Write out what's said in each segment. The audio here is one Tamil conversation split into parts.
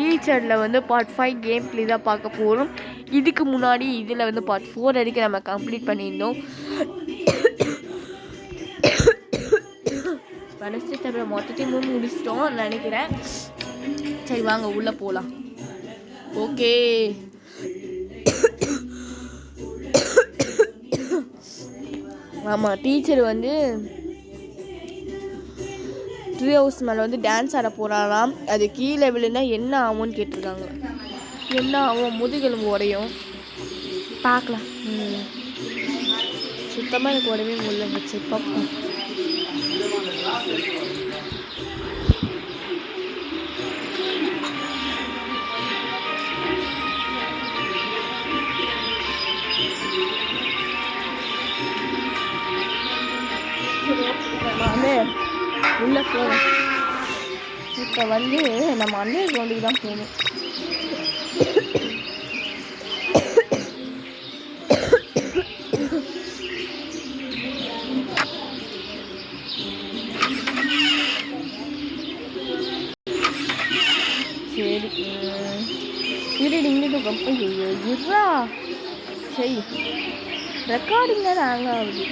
டீச்சரில் வந்து பார்ட் 5 கேம் ப்ளே தான் பார்க்க போகிறோம். இதுக்கு முன்னாடி இதில் வந்து பார்ட் 4 வரைக்கும் நம்ம கம்ப்ளீட் பண்ணியிருந்தோம். வெனஸ்டே தவிர மொத்தத்தையும் முடிச்சிட்டோம் நினைக்கிறேன். சரி வாங்க உள்ளே போகலாம். ஓகே, ஆமாம், டீச்சர் வந்து ட்ரீ ஹவுஸ் மேலே வந்து டான்ஸ் ஆட போகிறாராம். அது கீழே விழுந்தா என்ன ஆகும்னு கேட்டிருக்காங்க. என்ன ஆகும்? முதுகெலும்பு உடையும். பார்க்கலாம். சுத்தமாக எனக்கு உடவே முடியல. வச்சு பார்ப்போம். உள்ள போகணும். இப்போ வந்து நம்ம அண்டர் கிரவுண்டுக்கு தான் போகணும். சரி, இருடி இங்கிட்டு கம்பெனி இருறா. சரி, ரெக்கார்டிங் தான் ஹேங் ஆகுது.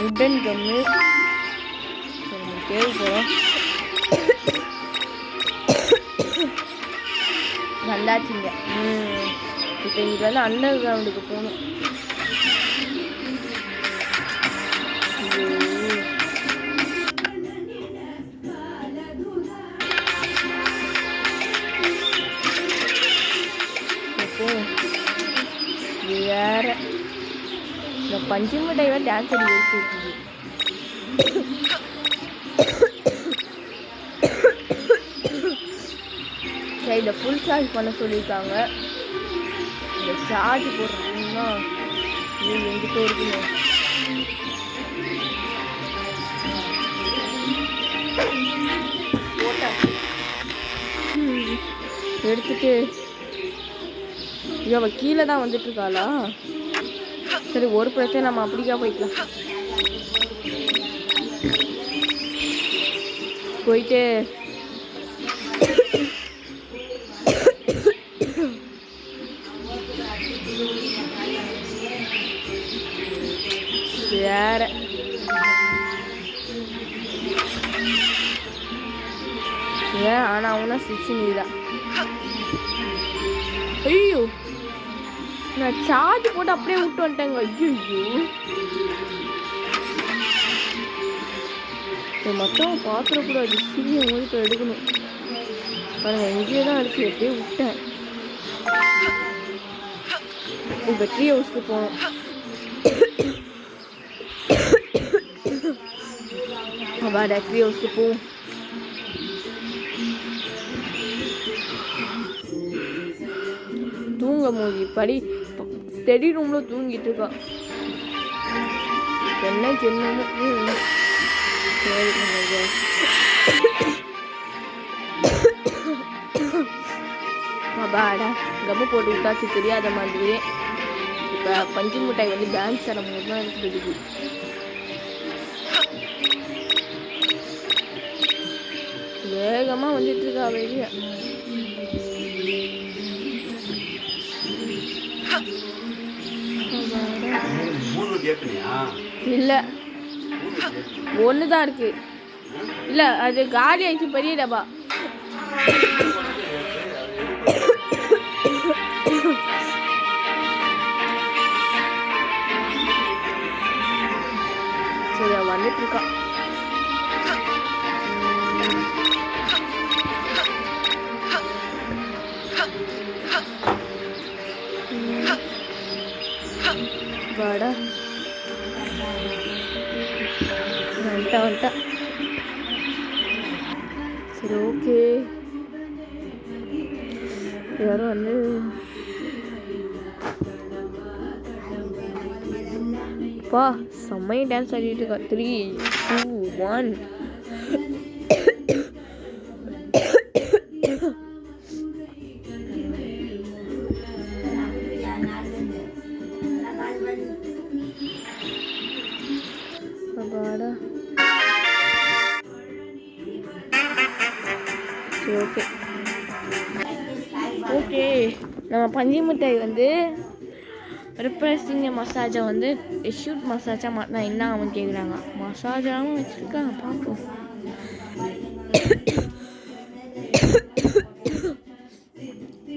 உடன் கம்மு தேவைப்படும். நல்லாச்சுங்க. இப்போ இங்கே வந்து அண்டர் கிரவுண்டுக்கு போகணும். வேற இந்த பஞ்சு மிட்டாய் டான்ஸ் அடி எடுத்து இருக்குது. சரி, இதை ஃபுல் சார்ஜ் பண்ண சொல்லியிருக்காங்க. இந்த சார்ஜ் போடுறதுன்னா இது எங்கிட்ட இருக்குங்க. எடுத்துட்டு ஐயோ, அவள் கீழே தான் வந்துட்டு இருக்காளா? சரி, ஒரு பிரச்சனை, நம்ம அப்படிக்கா போய்க்கலாம். போயிட்டு வேற ஏன் ஆனால் அவனா சிச்சு நீதான். ஐயோ, நான் சார்ஜ் போட்டு அப்படியே விட்டு வந்துட்டேங்க. ஐயோ, மொத்தம் பார்த்துடக்கூடாது. சிறிய மொழிப்பை எடுக்கணும். பாருங்க, எங்கேயே தான் இருக்கு. எப்படியே விட்டேன். இப்போ ட்ரீ ஹவுஸ்க்கு போகணும். வாடா, ட்ரீ ஹவுஸ்க்கு போவோம். தூங்க மூடி படி ஸ்டடி ரூம்ல தூங்கிட்டு இருக்கா. என்ன சின்னமும் பாடா கம்மு போட்டு விட்டாச்சு தெரியாத மாதிரியே. இப்போ பஞ்சு மிட்டாய் வந்து டான்ஸ் ஆடும்போது தான் எனக்கு தெரியுது. வேகமா வந்துட்டு இருக்கா வெளியே. இல்ல, ஒண்ணுதான் இருக்கு. இல்ல, அது காலி ஆயிடுச்சு. பெரிய டப்பா. சரி, வந்துட்டு இருக்கா. வாடா, வந்துட்டா. சரி, ஓகே. யாரும் வந்து பா செம்மையை டான்ஸ் ஆடிட்டு இருக்கா. 3, 2, 1. சரி ஓகே ஓகே. நம்ம பஞ்சு மிட்டாய் வந்து ரிப்ரெஸிங் மசாஜை வந்து ஷூட் மசாஜாக மாட்டினா என்ன ஆகும்னு கேட்குறாங்க. மசாஜாகவும் வச்சுருக்காங்க, பார்ப்போம்.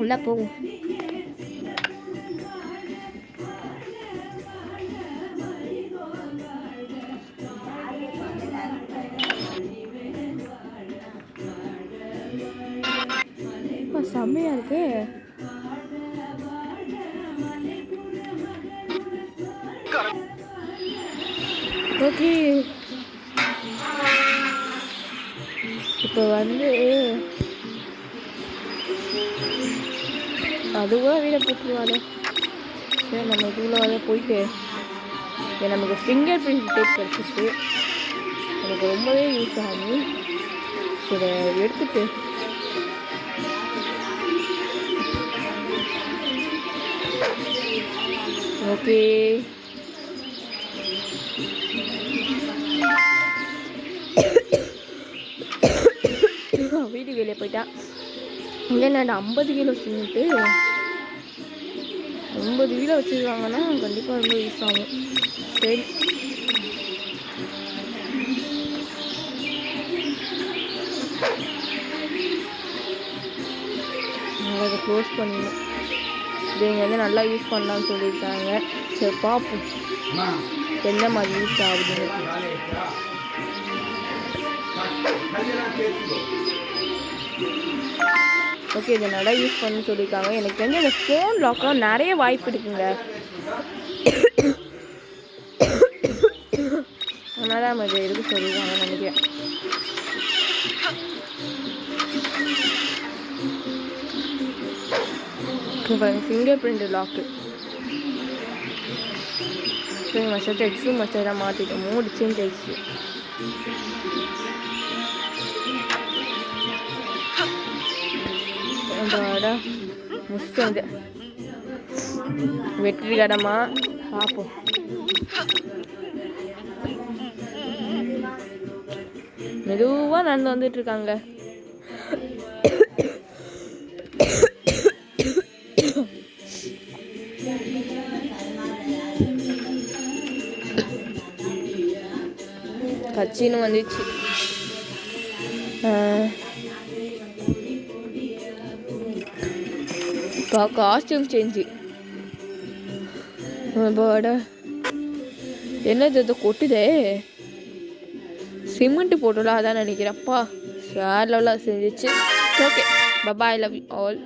உள்ளே போகும். செம்மையாக இருக்கு. ஓகே இப்போ வந்து அது கூட வீடை போட்டுருவாங்க. சரி நம்ம இதுக்குள்ள வந்து போயிட்டு நமக்கு ஃபிங்கர் பிரிண்ட் டேப் கிடச்சிட்டு எனக்கு ரொம்பவே யூஸ் ஆகும். சரி எடுத்துட்டு ஓகே வீட்டுக்கு வெளியே போயிட்டான். இங்கே நான் 50 கிலோ சிமெண்ட்டு 50 கிலோ வச்சுருக்காங்கன்னா கண்டிப்பாக ரொம்ப யூஸ் ஆகும். சரி அதை க்ளோஸ் பண்ணிடணும். இது இங்கே வந்து நல்லா யூஸ் பண்ணலான்னு சொல்லியிருக்காங்க. சரி பார்ப்போம் எந்த மாதிரி யூஸ் ஆகுதுன்னு. ஓகே இதை நல்லா யூஸ் பண்ண சொல்லியிருக்காங்க. எனக்கு தெரிஞ்ச இந்த ஃபோன் லாக்கெலாம் நிறைய வாய்ப்பு இருக்குங்க. அதனால நம்ம இதை எடுக்க சொல்லியிருக்காங்கன்னு நினைக்கிறேன். ஃபிங்கர் பிரிண்ட் லாக்கு மச்சத்தை எக்ஸு மச்சத்தை மாற்றிட்டோம். மூடி சேஞ்ச் ஆயிடுச்சு. முடிச்சுட்டு வந்து வெற்றி கடமா பார்ப்போம். மெதுவாக நடந்து வந்துட்டு இருக்காங்க. கட்சின்னு வந்துச்சு. காஸ்டியூம் சேஞ்சு என்னது இதை கொட்டுதே. சிமெண்ட் போட்டோல அதான் நினைக்கிறப்பா. வேற லெவலாக செஞ்சிச்சு. Okay bye, I love you all.